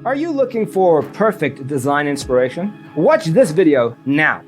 Are you looking for perfect design inspiration? Watch this video now.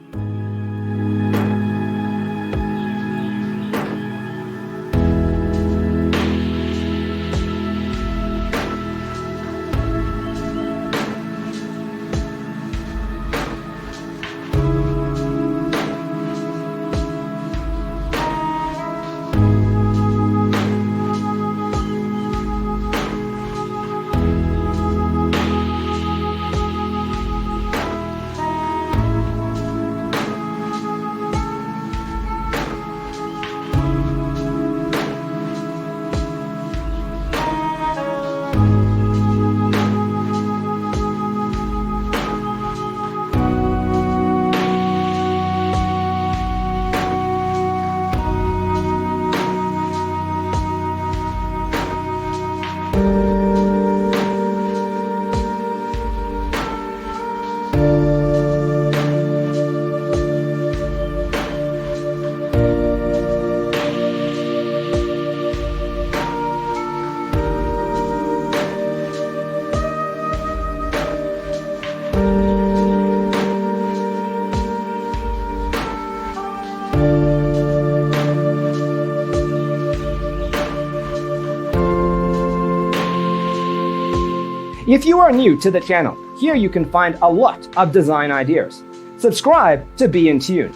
If you are new to the channel, here you can find a lot of design ideas. Subscribe to be in tune.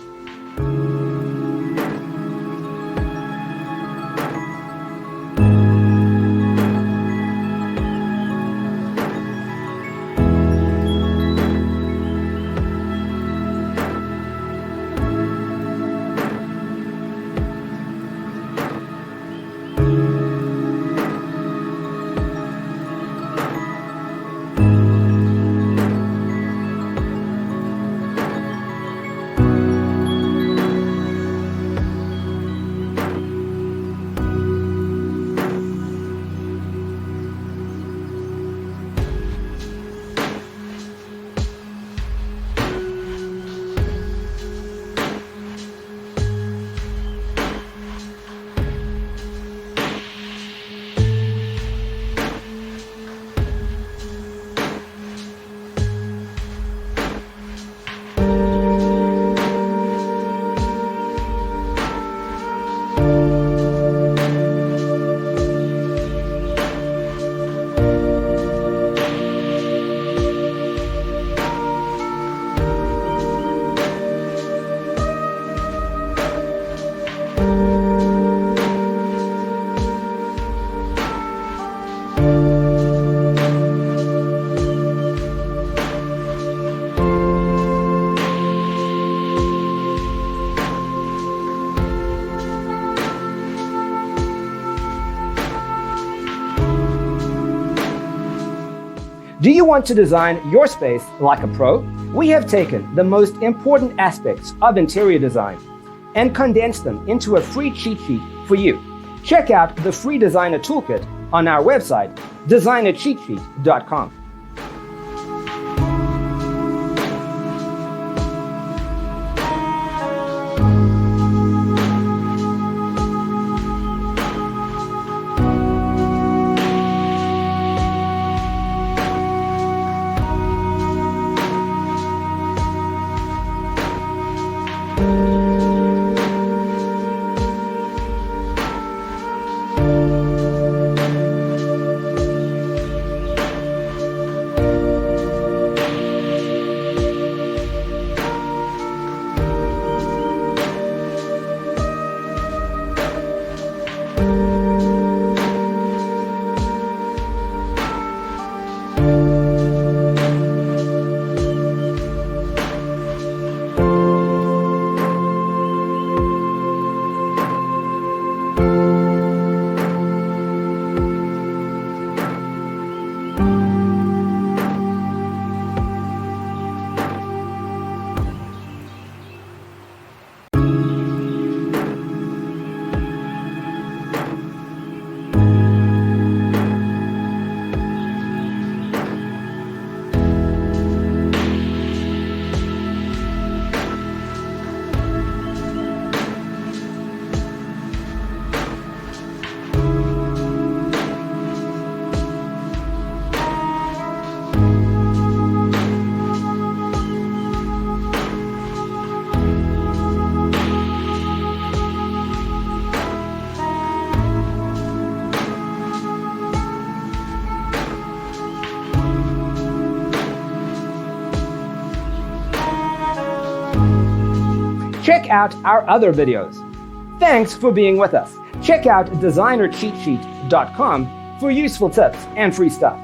Do you want to design your space like a pro? We have taken the most important aspects of interior design and condensed them into a free cheat sheet for you. Check out the free designer toolkit on our website, designercheatsheet.com. check out our other videos. Thanks for being with us. Check out designercheatsheet.com for useful tips and free stuff.